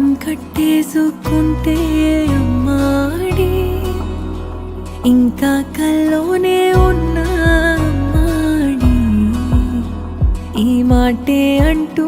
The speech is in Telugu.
కంకణం కట్టేసుకుంటే అమ్మాడి ఇంకా కల్లోనే ఉన్నా అమ్మాడి ఈ మాటే అంటూ